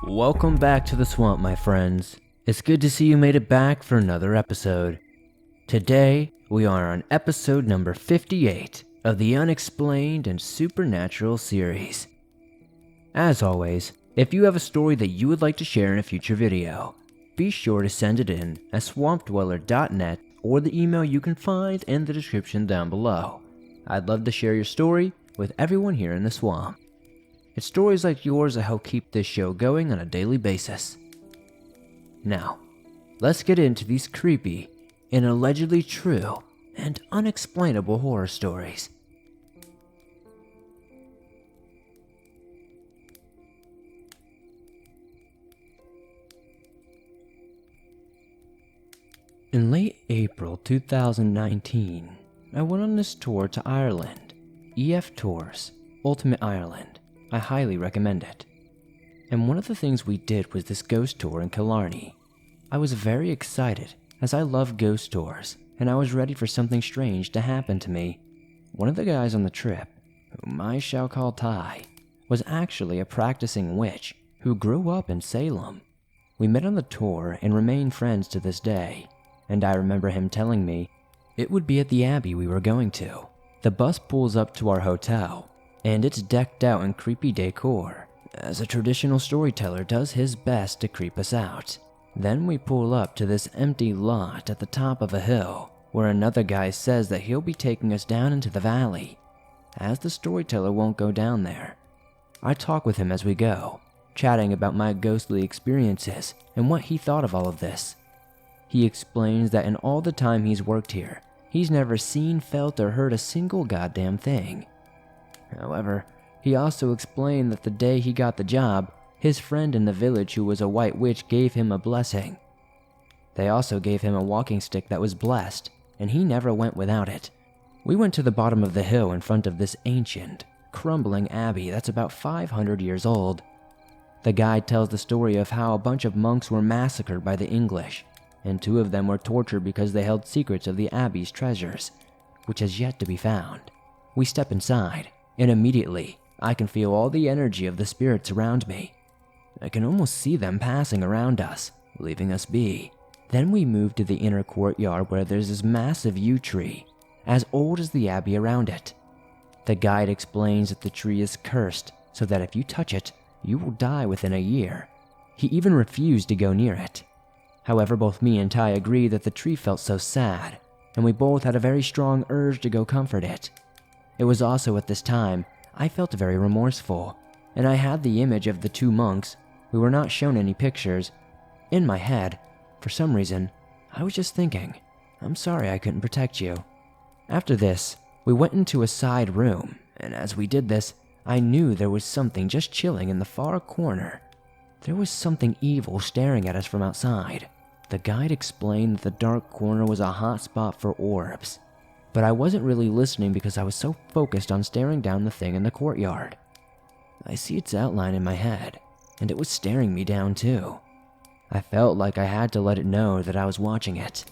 Welcome back to the swamp, my friends. It's good to see you made it back for another episode. Today, we are on episode number 58 of the Unexplained and Supernatural series. As always, if you have a story that you would like to share in a future video, be sure to send it in at swampdweller.net or the email you can find in the description down below. I'd love to share your story with everyone here in the swamp. It's stories like yours that help keep this show going on a daily basis. Now, let's get into these creepy and allegedly true and unexplainable horror stories. In late April 2019, I went on this tour to Ireland. EF Tours, Ultimate Ireland. I highly recommend it. And one of the things we did was this ghost tour in Killarney. I was very excited as I love ghost tours and I was ready for something strange to happen to me. One of the guys on the trip, whom I shall call Ty, was actually a practicing witch who grew up in Salem. We met on the tour and remain friends to this day, and I remember him telling me it would be at the Abbey we were going to. The bus pulls up to our hotel, and it's decked out in creepy decor, as a traditional storyteller does his best to creep us out. Then we pull up to this empty lot at the top of a hill, where another guy says that he'll be taking us down into the valley, as the storyteller won't go down there. I talk with him as we go, chatting about my ghostly experiences and what he thought of all of this. He explains that in all the time he's worked here, he's never seen, felt, or heard a single goddamn thing. However, he also explained that the day he got the job, his friend in the village who was a white witch gave him a blessing. They also gave him a walking stick that was blessed, and he never went without it. We went to the bottom of the hill in front of this ancient, crumbling abbey that's about 500 years old. The guide tells the story of how a bunch of monks were massacred by the English, and 2 of them were tortured because they held secrets of the abbey's treasures, which has yet to be found. We step inside, and immediately, I can feel all the energy of the spirits around me. I can almost see them passing around us, leaving us be. Then we move to the inner courtyard where there's this massive yew tree, as old as the abbey around it. The guide explains that the tree is cursed, so that if you touch it, you will die within a year. He even refused to go near it. However, both me and Ty agreed that the tree felt so sad, and we both had a very strong urge to go comfort it. It was also at this time I felt very remorseful, and I had the image of the 2 monks. We were not shown any pictures. In my head, for some reason, I was just thinking, I'm sorry I couldn't protect you. After this, we went into a side room, and as we did this, I knew there was something just chilling in the far corner. There was something evil staring at us from outside. The guide explained that the dark corner was a hot spot for orbs. But I wasn't really listening because I was so focused on staring down the thing in the courtyard. I see its outline in my head, and it was staring me down too. I felt like I had to let it know that I was watching it,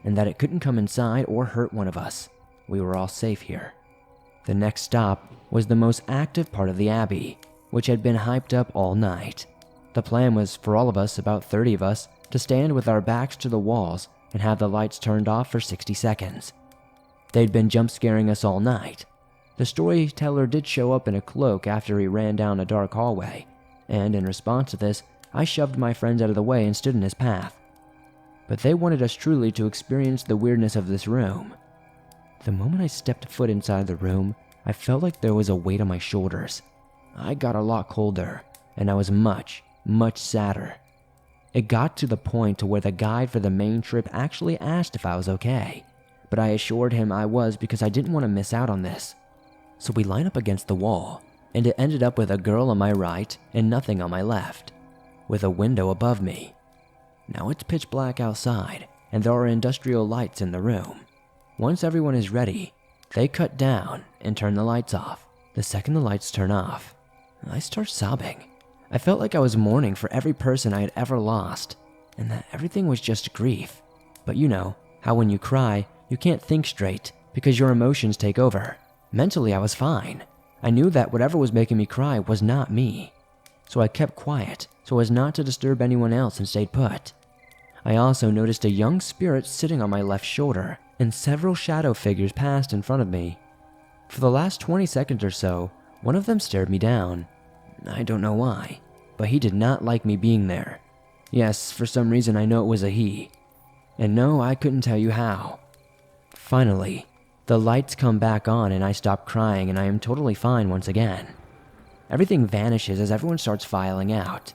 and that it couldn't come inside or hurt one of us. We were all safe here. The next stop was the most active part of the abbey, which had been hyped up all night. The plan was for all of us, about 30 of us, to stand with our backs to the walls and have the lights turned off for 60 seconds. They'd been jump scaring us all night. The storyteller did show up in a cloak after he ran down a dark hallway, and in response to this, I shoved my friends out of the way and stood in his path. But they wanted us truly to experience the weirdness of this room. The moment I stepped foot inside the room, I felt like there was a weight on my shoulders. I got a lot colder, and I was much, much sadder. It got to the point to where the guide for the main trip actually asked if I was okay. But I assured him I was because I didn't want to miss out on this. So we line up against the wall, and it ended up with a girl on my right and nothing on my left, with a window above me. Now it's pitch black outside, and there are industrial lights in the room. Once everyone is ready, they cut down and turn the lights off. The second the lights turn off, I start sobbing. I felt like I was mourning for every person I had ever lost, and that everything was just grief. But you know, how when you cry, you can't think straight because your emotions take over. Mentally, I was fine. I knew that whatever was making me cry was not me. so I kept quiet so as not to disturb anyone else and stayed put. I also noticed a young spirit sitting on my left shoulder, and several shadow figures passed in front of me. For the last 20 seconds or so, one of them stared me down. I don't know why, but he did not like me being there. Yes, for some reason I know it was a he. And no, I couldn't tell you how. Finally, the lights come back on and I stop crying and I am totally fine once again. Everything vanishes as everyone starts filing out.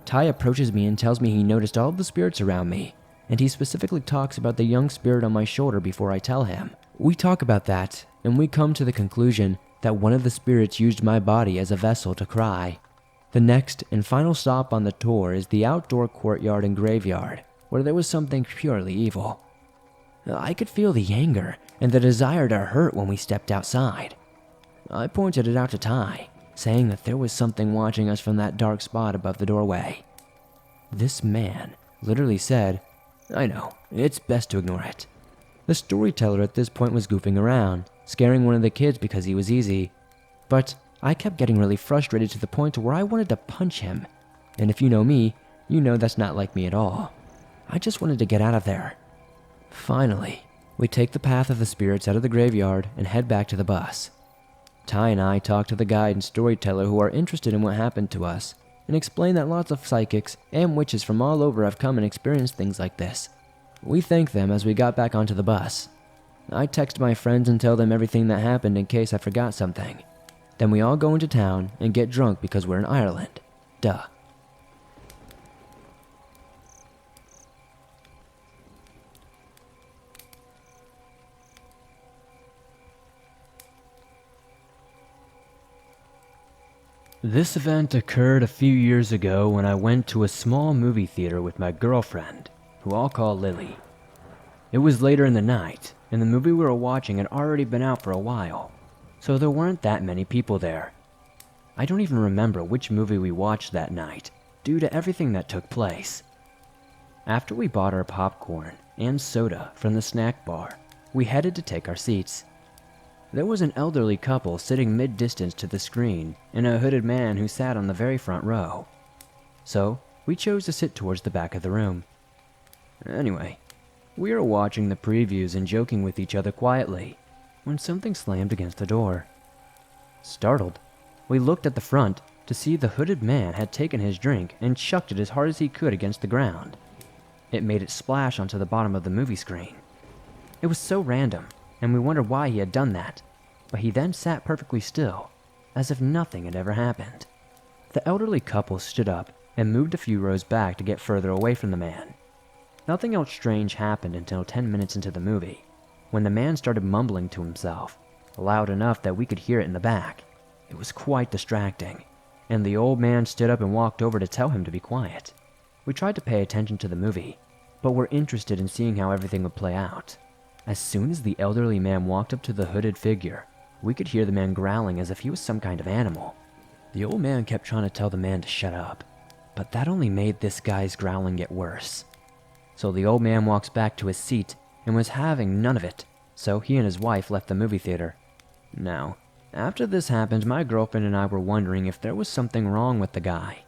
Ty approaches me and tells me he noticed all of the spirits around me, and he specifically talks about the young spirit on my shoulder before I tell him. We talk about that, and we come to the conclusion that one of the spirits used my body as a vessel to cry. The next and final stop on the tour is the outdoor courtyard and graveyard, where there was something purely evil. I could feel the anger and the desire to hurt when we stepped outside. I pointed it out to Ty, saying that there was something watching us from that dark spot above the doorway. This man literally said, "I know, it's best to ignore it." The storyteller at this point was goofing around, scaring one of the kids because he was easy. But I kept getting really frustrated to the point where I wanted to punch him. And if you know me, you know that's not like me at all. I just wanted to get out of there. Finally, we take the path of the spirits out of the graveyard and head back to the bus. Ty and I talk to the guide and storyteller who are interested in what happened to us and explain that lots of psychics and witches from all over have come and experienced things like this. We thank them as we got back onto the bus. I text my friends and tell them everything that happened in case I forgot something. Then we all go into town and get drunk because we're in Ireland. Duh. This event occurred a few years ago when I went to a small movie theater with my girlfriend, who I'll call Lily. It was later in the night, and the movie we were watching had already been out for a while, so there weren't that many people there. I don't even remember which movie we watched that night, due to everything that took place. After we bought our popcorn and soda from the snack bar, we headed to take our seats. There was an elderly couple sitting mid-distance to the screen and a hooded man who sat on the very front row. So, we chose to sit towards the back of the room. Anyway, we were watching the previews and joking with each other quietly when something slammed against the door. Startled, we looked at the front to see the hooded man had taken his drink and chucked it as hard as he could against the ground. It made it splash onto the bottom of the movie screen. It was so random, and we wondered why he had done that, but he then sat perfectly still, as if nothing had ever happened. The elderly couple stood up and moved a few rows back to get further away from the man. Nothing else strange happened until 10 minutes into the movie, when the man started mumbling to himself, loud enough that we could hear it in the back. It was quite distracting, and the old man stood up and walked over to tell him to be quiet. We tried to pay attention to the movie, but were interested in seeing how everything would play out. As soon as the elderly man walked up to the hooded figure, we could hear the man growling as if he was some kind of animal. The old man kept trying to tell the man to shut up, but that only made this guy's growling get worse. So the old man walks back to his seat and was having none of it, so he and his wife left the movie theater. Now, after this happened, my girlfriend and I were wondering if there was something wrong with the guy.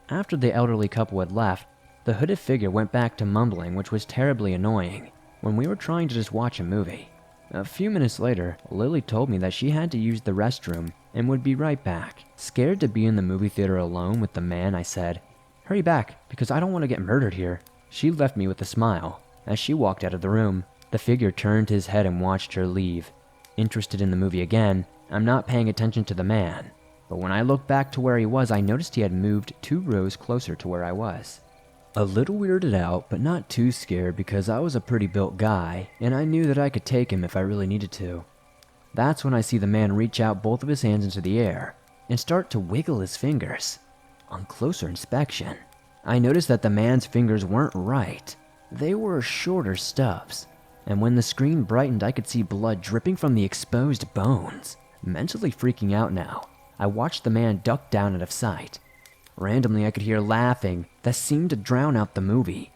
After the elderly couple had left, the hooded figure went back to mumbling, which was terribly annoying when we were trying to just watch a movie. A few minutes later, Lily told me that she had to use the restroom and would be right back. Scared to be in the movie theater alone with the man, I said, "Hurry back, because I don't want to get murdered here." She left me with a smile. As she walked out of the room, the figure turned his head and watched her leave. Interested in the movie again, I'm not paying attention to the man, but when I looked back to where he was, I noticed he had moved 2 rows closer to where I was. A little weirded out, but not too scared because I was a pretty built guy, and I knew that I could take him if I really needed to. That's when I see the man reach out both of his hands into the air and start to wiggle his fingers. On closer inspection, I noticed that the man's fingers weren't right. They were shorter stubs, and when the screen brightened, I could see blood dripping from the exposed bones. Mentally freaking out now, I watched the man duck down out of sight. Randomly, I could hear laughing that seemed to drown out the movie.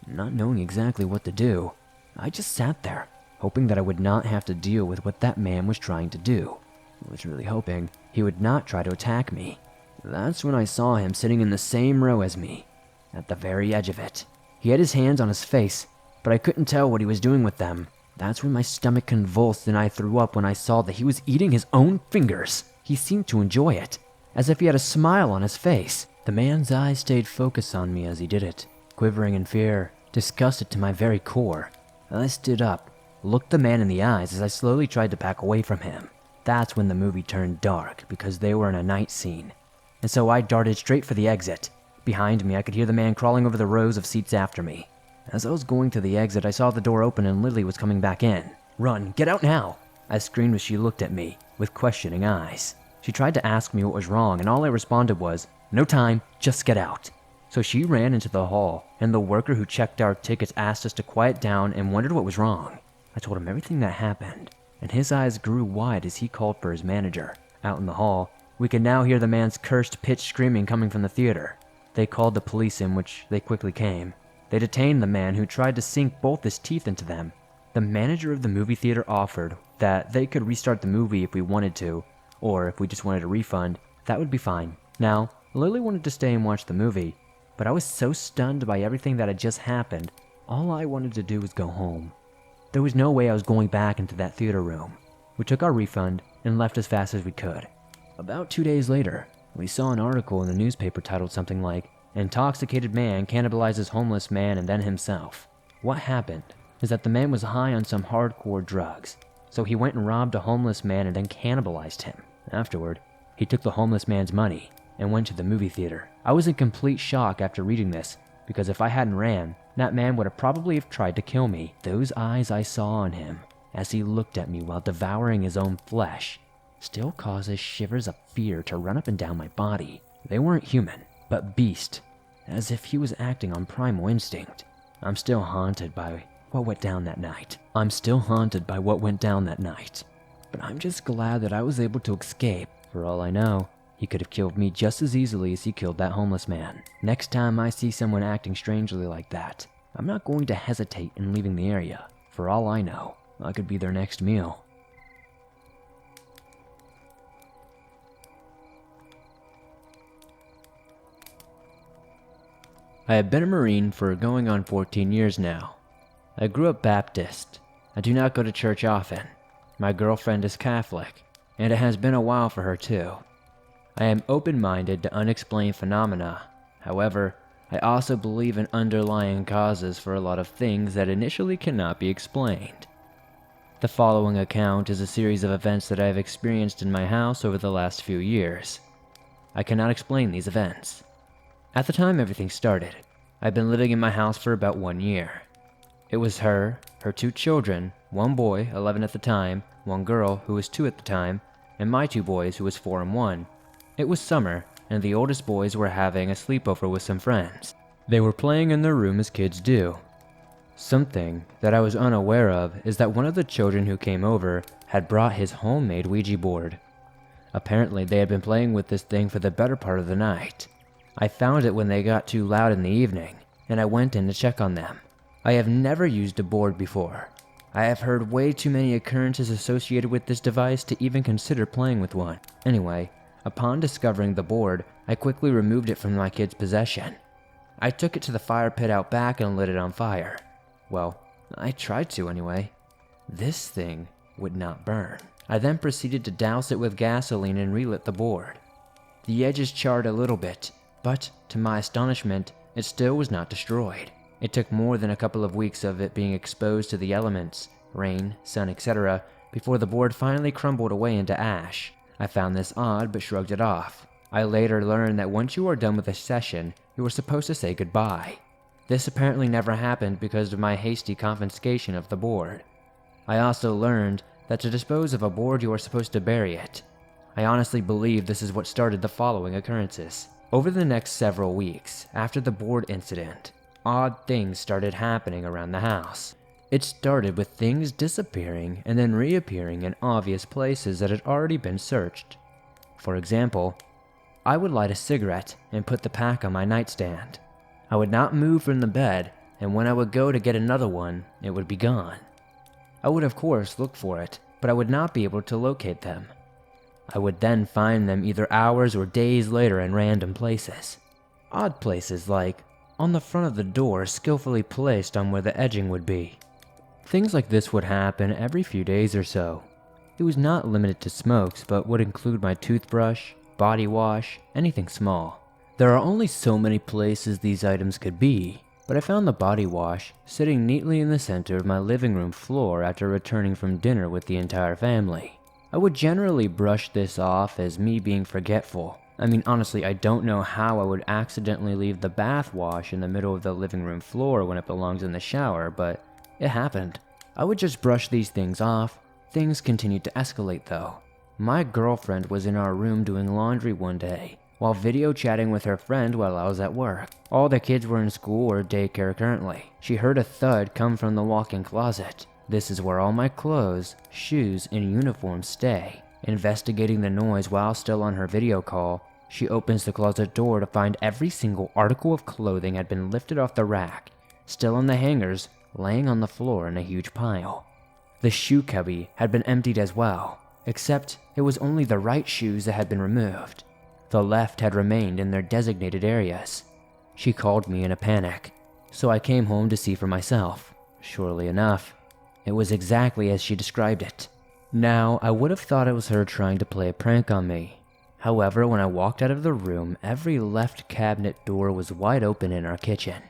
Not knowing exactly what to do, I just sat there, hoping that I would not have to deal with what that man was trying to do. I was really hoping he would not try to attack me. That's when I saw him sitting in the same row as me, at the very edge of it. He had his hands on his face, but I couldn't tell what he was doing with them. That's when my stomach convulsed and I threw up when I saw that he was eating his own fingers. He seemed to enjoy it, as if he had a smile on his face. The man's eyes stayed focused on me as he did it, quivering in fear, disgusted to my very core. I stood up, looked the man in the eyes as I slowly tried to back away from him. That's when the movie turned dark because they were in a night scene. And so I darted straight for the exit. Behind me, I could hear the man crawling over the rows of seats after me. As I was going to the exit, I saw the door open and Lily was coming back in. "Run, get out now!" I screamed as she looked at me with questioning eyes. She tried to ask me what was wrong, and all I responded was, "No time, just get out." So she ran into the hall, and the worker who checked our tickets asked us to quiet down and wondered what was wrong. I told him everything that happened, and his eyes grew wide as he called for his manager. Out in the hall, we could now hear the man's cursed pitch screaming coming from the theater. They called the police in, which they quickly came. They detained the man who tried to sink both his teeth into them. The manager of the movie theater offered that they could restart the movie if we wanted to, or if we just wanted a refund, that would be fine. Now, Lily wanted to stay and watch the movie, but I was so stunned by everything that had just happened, all I wanted to do was go home. There was no way I was going back into that theater room. We took our refund and left as fast as we could. About 2 days later, we saw an article in the newspaper titled something like, "Intoxicated man cannibalizes homeless man and then himself." What happened is that the man was high on some hardcore drugs, so he went and robbed a homeless man and then cannibalized him. Afterward, he took the homeless man's money and went to the movie theater. I was in complete shock after reading this, because if I hadn't ran, that man would have probably tried to kill me. Those eyes I saw on him as he looked at me while devouring his own flesh still causes shivers of fear to run up and down my body. They weren't human, but beast, as if he was acting on primal instinct. I'm still haunted by what went down that night. But I'm just glad that I was able to escape. For all I know, he could have killed me just as easily as he killed that homeless man. Next time I see someone acting strangely like that, I'm not going to hesitate in leaving the area. For all I know, I could be their next meal. I have been a Marine for going on 14 years now. I grew up Baptist. I do not go to church often. My girlfriend is Catholic, and it has been a while for her too. I am open-minded to unexplained phenomena. However, I also believe in underlying causes for a lot of things that initially cannot be explained. The following account is a series of events that I have experienced in my house over the last few years. I cannot explain these events. At the time everything started, I'd been living in my house for about 1 year. It was her 2 children, 1 boy, 11 at the time, 1 girl, who was 2 at the time, and my 2 boys, who was 4 and 1. It was summer, and the oldest boys were having a sleepover with some friends. They were playing in their room as kids do. Something that I was unaware of is that one of the children who came over had brought his homemade Ouija board. Apparently they had been playing with this thing for the better part of the night. I found it when they got too loud in the evening, and I went in to check on them. I have never used a board before. I have heard way too many occurrences associated with this device to even consider playing with one. Anyway, upon discovering the board, I quickly removed it from my kids' possession. I took it to the fire pit out back and lit it on fire. Well, I tried to anyway. This thing would not burn. I then proceeded to douse it with gasoline and relit the board. The edges charred a little bit, but to my astonishment, it still was not destroyed. It took more than a couple of weeks of it being exposed to the elements, rain, sun, etc., before the board finally crumbled away into ash. I found this odd but shrugged it off. I later learned that once you are done with a session, you are supposed to say goodbye. This apparently never happened because of my hasty confiscation of the board. I also learned that to dispose of a board you are supposed to bury it. I honestly believe this is what started the following occurrences. Over the next several weeks, after the board incident, odd things started happening around the house. It started with things disappearing and then reappearing in obvious places that had already been searched. For example, I would light a cigarette and put the pack on my nightstand. I would not move from the bed, and when I would go to get another one, it would be gone. I would of course look for it, but I would not be able to locate them. I would then find them either hours or days later in random places. Odd places like on the front of the door skillfully placed on where the edging would be. Things like this would happen every few days or so. It was not limited to smokes, but would include my toothbrush, body wash, anything small. There are only so many places these items could be, but I found the body wash sitting neatly in the center of my living room floor after returning from dinner with the entire family. I would generally brush this off as me being forgetful. I mean, honestly, I don't know how I would accidentally leave the bath wash in the middle of the living room floor when it belongs in the shower, but it happened. I would just brush these things off. Things continued to escalate though. My girlfriend was in our room doing laundry one day, while video chatting with her friend while I was at work. All the kids were in school or daycare currently. She heard a thud come from the walk-in closet. This is where all my clothes, shoes, and uniforms stay. Investigating the noise while still on her video call, she opens the closet door to find every single article of clothing had been lifted off the rack, still on the hangers, laying on the floor in a huge pile. The shoe cubby had been emptied as well, except it was only the right shoes that had been removed. The left had remained in their designated areas. She called me in a panic, so I came home to see for myself. Surely enough, it was exactly as she described it. Now, I would have thought it was her trying to play a prank on me. However, when I walked out of the room, every left cabinet door was wide open in our kitchen.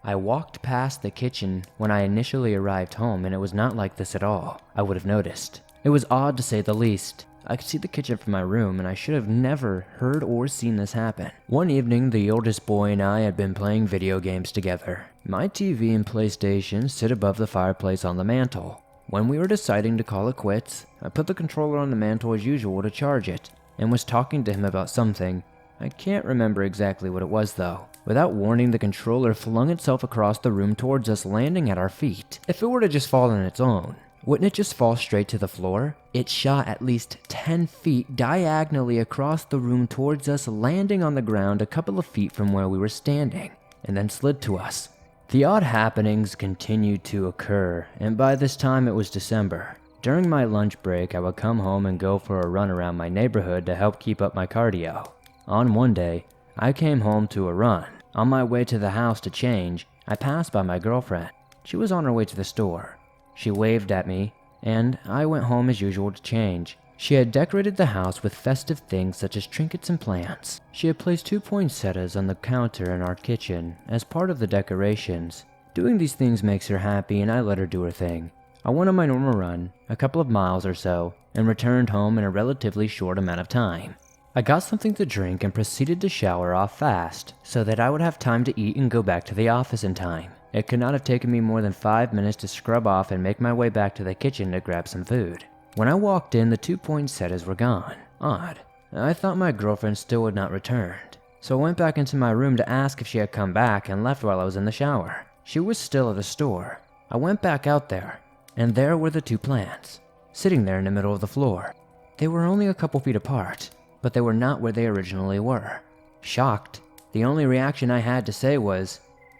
I walked past the kitchen when I initially arrived home, and it was not like this at all. I would have noticed. It was odd to say the least. I could see the kitchen from my room, and I should have never heard or seen this happen. One evening, the oldest boy and I had been playing video games together. My TV and PlayStation sit above the fireplace on the mantle. When we were deciding to call it quits, I put the controller on the mantle as usual to charge it, and was talking to him about something. I can't remember exactly what it was though. Without warning, the controller flung itself across the room towards us, landing at our feet. If it were to just fall on its own, wouldn't it just fall straight to the floor? It shot at least 10 feet diagonally across the room towards us, landing on the ground a couple of feet from where we were standing, and then slid to us. The odd happenings continued to occur, and by this time it was December. During my lunch break, I would come home and go for a run around my neighborhood to help keep up my cardio. On one day, I came home to a run. On my way to the house to change, I passed by my girlfriend. She was on her way to the store. She waved at me, and I went home as usual to change. She had decorated the house with festive things such as trinkets and plants. She had placed 2 poinsettias on the counter in our kitchen as part of the decorations. Doing these things makes her happy, and I let her do her thing. I went on my normal run, a couple of miles or so, and returned home in a relatively short amount of time. I got something to drink and proceeded to shower off fast, so that I would have time to eat and go back to the office in time. It could not have taken me more than 5 minutes to scrub off and make my way back to the kitchen to grab some food. When I walked in, the 2 poinsettias were gone. Odd. I thought my girlfriend still had not returned, so I went back into my room to ask if she had come back and left while I was in the shower. She was still at the store. I went back out there, and there were the 2 plants, sitting there in the middle of the floor. They were only a couple feet apart, but they were not where they originally were. Shocked, the only reaction I had to say was,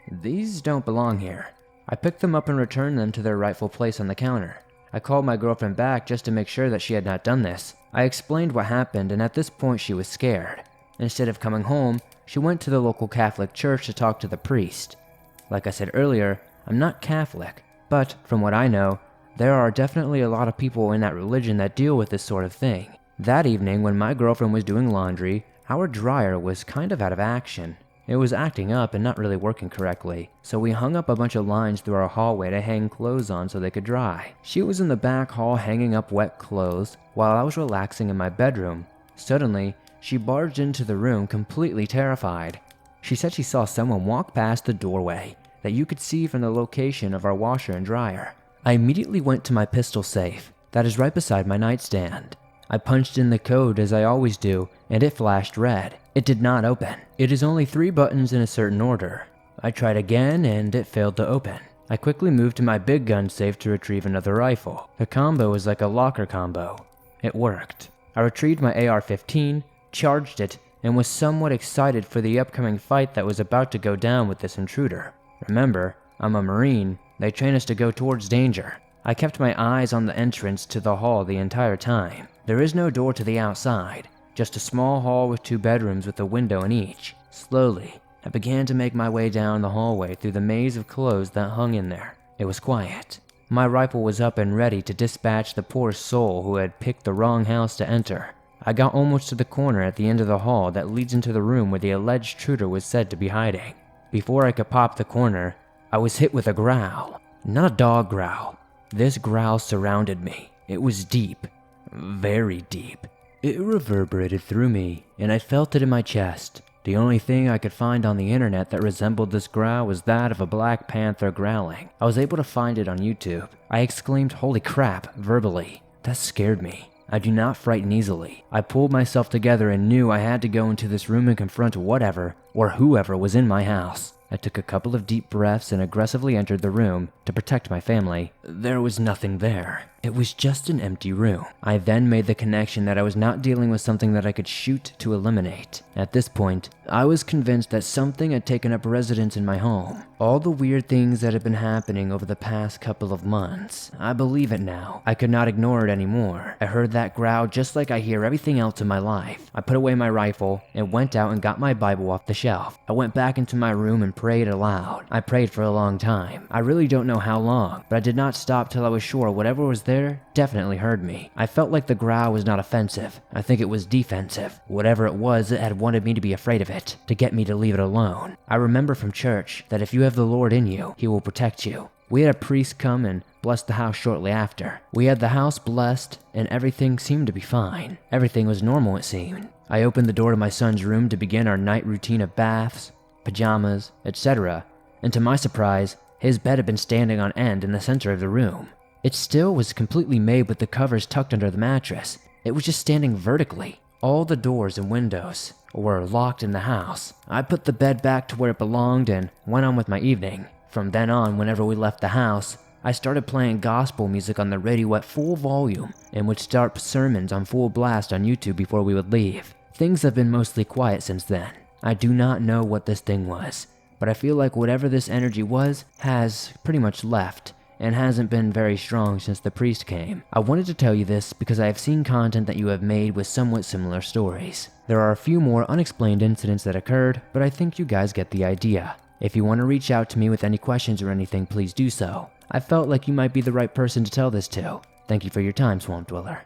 "These don't belong here." I picked them up and returned them to their rightful place on the counter. I called my girlfriend back just to make sure that she had not done this. I explained what happened, and at this point she was scared. Instead of coming home, she went to the local Catholic church to talk to the priest. Like I said earlier, I'm not Catholic, but from what I know, there are definitely a lot of people in that religion that deal with this sort of thing. That evening, when my girlfriend was doing laundry, our dryer was kind of out of action. It was acting up and not really working correctly, so we hung up a bunch of lines through our hallway to hang clothes on so they could dry. She was in the back hall hanging up wet clothes while I was relaxing in my bedroom. Suddenly, she barged into the room completely terrified. She said she saw someone walk past the doorway that you could see from the location of our washer and dryer. I immediately went to my pistol safe that is right beside my nightstand. I punched in the code as I always do, and it flashed red. It did not open. It is only 3 buttons in a certain order. I tried again, and it failed to open. I quickly moved to my big gun safe to retrieve another rifle. The combo is like a locker combo. It worked. I retrieved my AR-15, charged it, and was somewhat excited for the upcoming fight that was about to go down with this intruder. Remember, I'm a Marine. They train us to go towards danger. I kept my eyes on the entrance to the hall the entire time. There is no door to the outside, just a small hall with 2 bedrooms with a window in each. Slowly, I began to make my way down the hallway through the maze of clothes that hung in there. It was quiet. My rifle was up and ready to dispatch the poor soul who had picked the wrong house to enter. I got almost to the corner at the end of the hall that leads into the room where the alleged intruder was said to be hiding. Before I could pop the corner, I was hit with a growl. Not a dog growl. This growl surrounded me. It was deep. Very deep. It reverberated through me, and I felt it in my chest. The only thing I could find on the internet that resembled this growl was that of a black panther growling. I was able to find it on YouTube. I exclaimed, "Holy crap," verbally. That scared me. I do not frighten easily. I pulled myself together and knew I had to go into this room and confront whatever or whoever was in my house. I took a couple of deep breaths and aggressively entered the room to protect my family. There was nothing there. It was just an empty room. I then made the connection that I was not dealing with something that I could shoot to eliminate. At this point, I was convinced that something had taken up residence in my home. All the weird things that had been happening over the past couple of months. I believe it now. I could not ignore it anymore. I heard that growl just like I hear everything else in my life. I put away my rifle and went out and got my Bible off the shelf. I went back into my room and prayed aloud. I prayed for a long time. I really don't know how long, but I did not stop till I was sure whatever was there definitely heard me. I felt like the growl was not offensive. I think it was defensive. Whatever it was, it had wanted me to be afraid of it, to get me to leave it alone. I remember from church that if you have the Lord in you, He will protect you. We had a priest come and bless the house shortly after. We had the house blessed and everything seemed to be fine. Everything was normal, it seemed. I opened the door to my son's room to begin our night routine of baths, pajamas, etc. And to my surprise, his bed had been standing on end in the center of the room. It still was completely made with the covers tucked under the mattress. It was just standing vertically. All the doors and windows were locked in the house. I put the bed back to where it belonged and went on with my evening. From then on, whenever we left the house, I started playing gospel music on the radio at full volume and would start sermons on full blast on YouTube before we would leave. Things have been mostly quiet since then. I do not know what this thing was, but I feel like whatever this energy was has pretty much left and hasn't been very strong since the priest came. I wanted to tell you this because I have seen content that you have made with somewhat similar stories. There are a few more unexplained incidents that occurred, but I think you guys get the idea. If you want to reach out to me with any questions or anything, please do so. I felt like you might be the right person to tell this to. Thank you for your time, Swamp Dweller.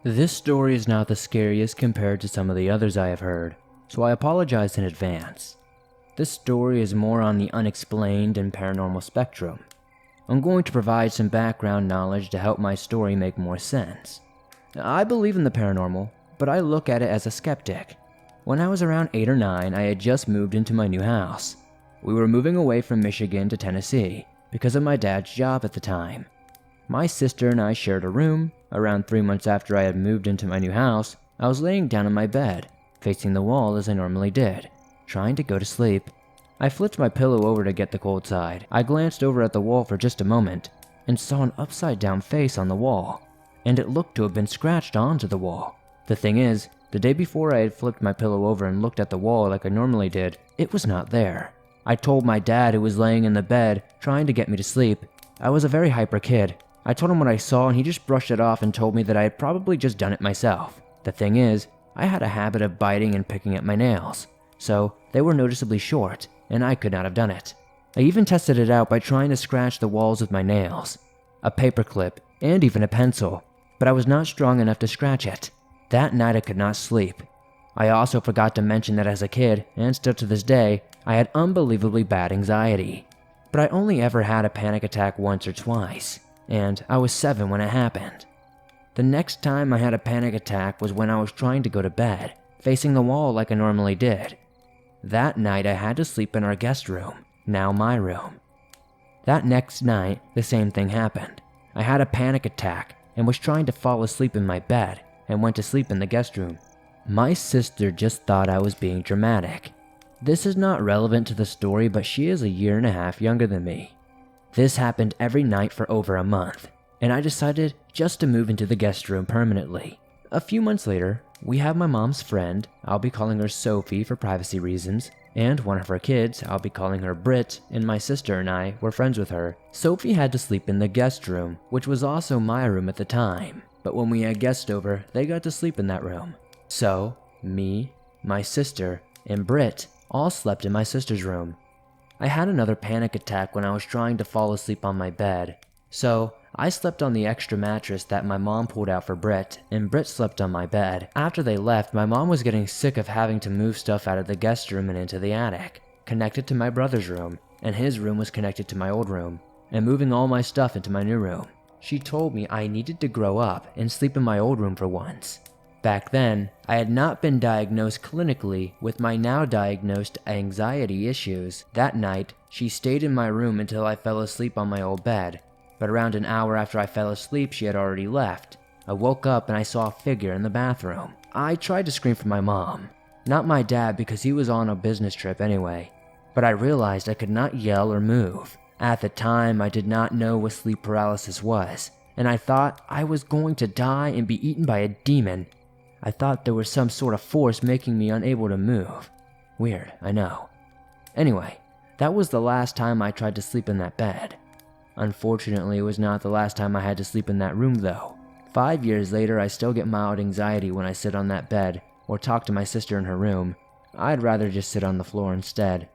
This story is not the scariest compared to some of the others I have heard, so I apologize in advance. This story is more on the unexplained and paranormal spectrum. I'm going to provide some background knowledge to help my story make more sense. I believe in the paranormal, but I look at it as a skeptic. When I was around 8 or 9, I had just moved into my new house. We were moving away from Michigan to Tennessee because of my dad's job at the time. My sister and I shared a room. Around 3 months after I had moved into my new house, I was laying down on my bed, facing the wall as I normally did, trying to go to sleep. I flipped my pillow over to get the cold side. I glanced over at the wall for just a moment and saw an upside down face on the wall, and it looked to have been scratched onto the wall. The thing is, the day before I had flipped my pillow over and looked at the wall like I normally did, it was not there. I told my dad, who was laying in the bed trying to get me to sleep. I was a very hyper kid. I told him what I saw and he just brushed it off and told me that I had probably just done it myself. The thing is, I had a habit of biting and picking at my nails, so they were noticeably short and I could not have done it. I even tested it out by trying to scratch the walls with my nails, a paperclip, and even a pencil, but I was not strong enough to scratch it. That night I could not sleep. I also forgot to mention that as a kid, and still to this day, I had unbelievably bad anxiety. But I only ever had a panic attack once or twice, and I was 7 when it happened. The next time I had a panic attack was when I was trying to go to bed, facing the wall like I normally did. That night I had to sleep in our guest room, now my room. That next night, the same thing happened. I had a panic attack and was trying to fall asleep in my bed and went to sleep in the guest room. My sister just thought I was being dramatic. This is not relevant to the story, but she is 1.5 years younger than me. This happened every night for over a month, and I decided just to move into the guest room permanently. A few months later, we have my mom's friend, I'll be calling her Sophie for privacy reasons, and one of her kids, I'll be calling her Britt, and my sister and I were friends with her. Sophie had to sleep in the guest room, which was also my room at the time, but when we had guests over, they got to sleep in that room. So, me, my sister, and Britt all slept in my sister's room. I had another panic attack when I was trying to fall asleep on my bed, so I slept on the extra mattress that my mom pulled out for Britt, and Britt slept on my bed. After they left, my mom was getting sick of having to move stuff out of the guest room and into the attic, connected to my brother's room, and his room was connected to my old room, and moving all my stuff into my new room. She told me I needed to grow up and sleep in my old room for once. Back then, I had not been diagnosed clinically with my now diagnosed anxiety issues. That night, she stayed in my room until I fell asleep on my old bed, but around an hour after I fell asleep, she had already left. I woke up and I saw a figure in the bathroom. I tried to scream for my mom, not my dad because he was on a business trip anyway, but I realized I could not yell or move. At the time, I did not know what sleep paralysis was, and I thought I was going to die and be eaten by a demon. I thought there was some sort of force making me unable to move. Weird, I know. Anyway, that was the last time I tried to sleep in that bed. Unfortunately, it was not the last time I had to sleep in that room though. 5 years later, I still get mild anxiety when I sit on that bed or talk to my sister in her room. I'd rather just sit on the floor instead.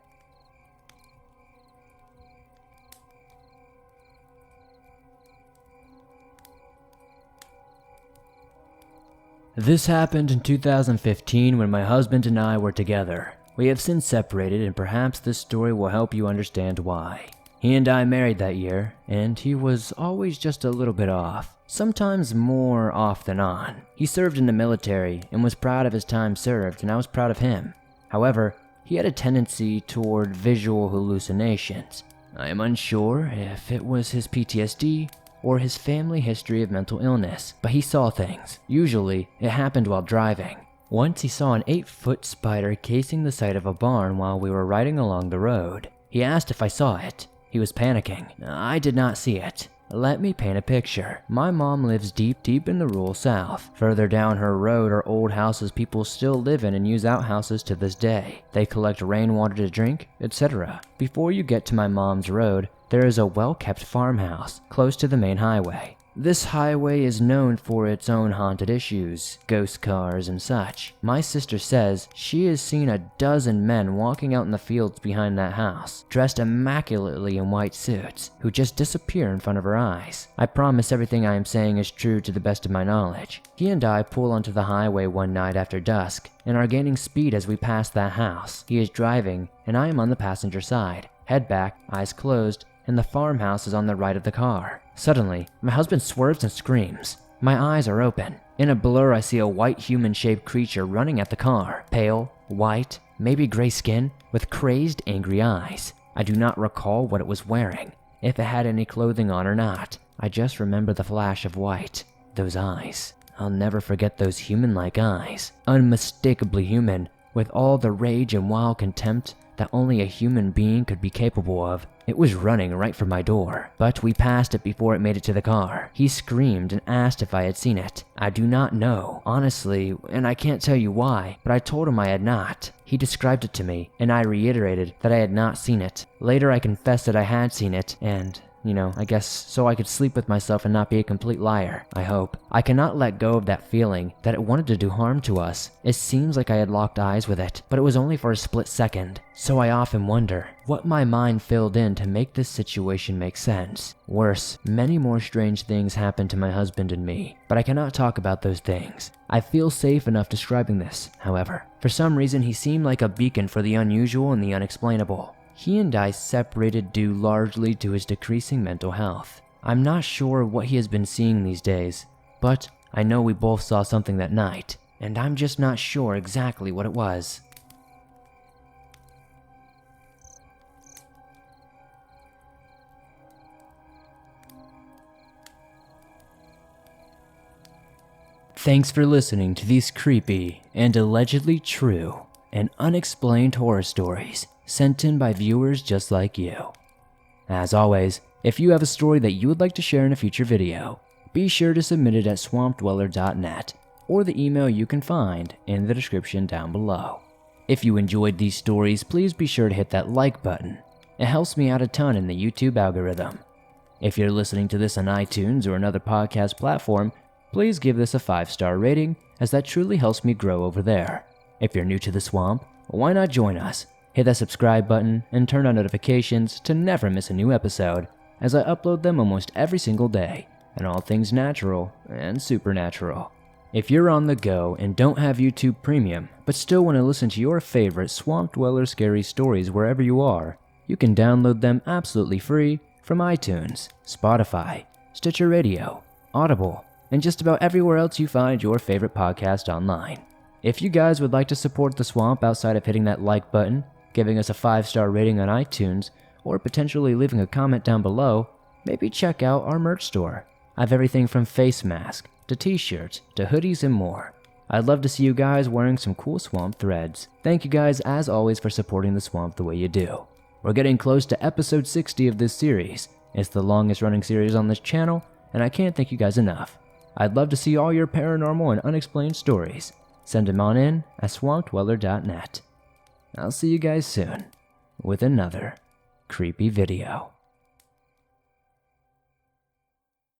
This happened in 2015 when my husband and I were together. We have since separated, and perhaps this story will help you understand why. He and I married that year, and he was always just a little bit off, sometimes more off than on. He served in the military and was proud of his time served, and I was proud of him. However, he had a tendency toward visual hallucinations. I am unsure if it was his PTSD or his family history of mental illness, but he saw things. Usually, it happened while driving. Once he saw an 8-foot spider casing the side of a barn while we were riding along the road. He asked if I saw it. He was panicking. I did not see it. Let me paint a picture. My mom lives deep in the rural south. Further down her road are old houses people still live in and use outhouses to this day. They collect rainwater to drink, etc. Before you get to my mom's road, there is a well-kept farmhouse close to the main highway. This highway is known for its own haunted issues, ghost cars and such. My sister says she has seen a dozen men walking out in the fields behind that house, dressed immaculately in white suits, who just disappear in front of her eyes. I promise everything I am saying is true to the best of my knowledge. He and I pull onto the highway one night after dusk, and are gaining speed as we pass that house. He is driving, and I am on the passenger side, head back, eyes closed, and the farmhouse is on the right of the car. Suddenly, my husband swerves and screams. My eyes are open. In a blur, I see a white human-shaped creature running at the car. Pale, white, maybe gray skin, with crazed, angry eyes. I do not recall what it was wearing, if it had any clothing on or not. I just remember the flash of white. Those eyes. I'll never forget those human-like eyes. Unmistakably human, with all the rage and wild contempt that only a human being could be capable of. It was running right for my door, but we passed it before it made it to the car. He screamed and asked if I had seen it. I do not know, honestly, and I can't tell you why, but I told him I had not. He described it to me, and I reiterated that I had not seen it. Later I confessed that I had seen it, and I guess so I could sleep with myself and not be a complete liar, I hope. I cannot let go of that feeling that it wanted to do harm to us. It seems like I had locked eyes with it, but it was only for a split second. So I often wonder what my mind filled in to make this situation make sense. Worse, many more strange things happened to my husband and me, but I cannot talk about those things. I feel safe enough describing this, however. For some reason, he seemed like a beacon for the unusual and the unexplainable. He and I separated due largely to his decreasing mental health. I'm not sure what he has been seeing these days, but I know we both saw something that night, and I'm just not sure exactly what it was. Thanks for listening to these creepy and allegedly true and unexplained horror stories sent in by viewers just like you. As always, if you have a story that you would like to share in a future video, be sure to submit it at swampdweller.net. or the email you can find in the description down below. If you enjoyed these stories, please be sure to hit that like button. It helps me out a ton in the YouTube algorithm. If you're listening to this on iTunes or another podcast platform, please give this a 5-star rating, as that truly helps me grow over there. If you're new to the swamp, why not join us? Hit that subscribe button and turn on notifications to never miss a new episode, as I upload them almost every single day, and all things natural and supernatural. If you're on the go and don't have YouTube Premium, but still want to listen to your favorite Swamp Dweller scary stories wherever you are, you can download them absolutely free from iTunes, Spotify, Stitcher Radio, Audible, and just about everywhere else you find your favorite podcast online. If you guys would like to support the swamp outside of hitting that like button, giving us a 5-star rating on iTunes, or potentially leaving a comment down below, maybe check out our merch store. I have everything from face masks to t-shirts to hoodies and more. I'd love to see you guys wearing some cool swamp threads. Thank you guys as always for supporting the swamp the way you do. We're getting close to episode 60 of this series. It's the longest running series on this channel, and I can't thank you guys enough. I'd love to see all your paranormal and unexplained stories. Send them on in at swampdweller.net. I'll see you guys soon with another creepy video.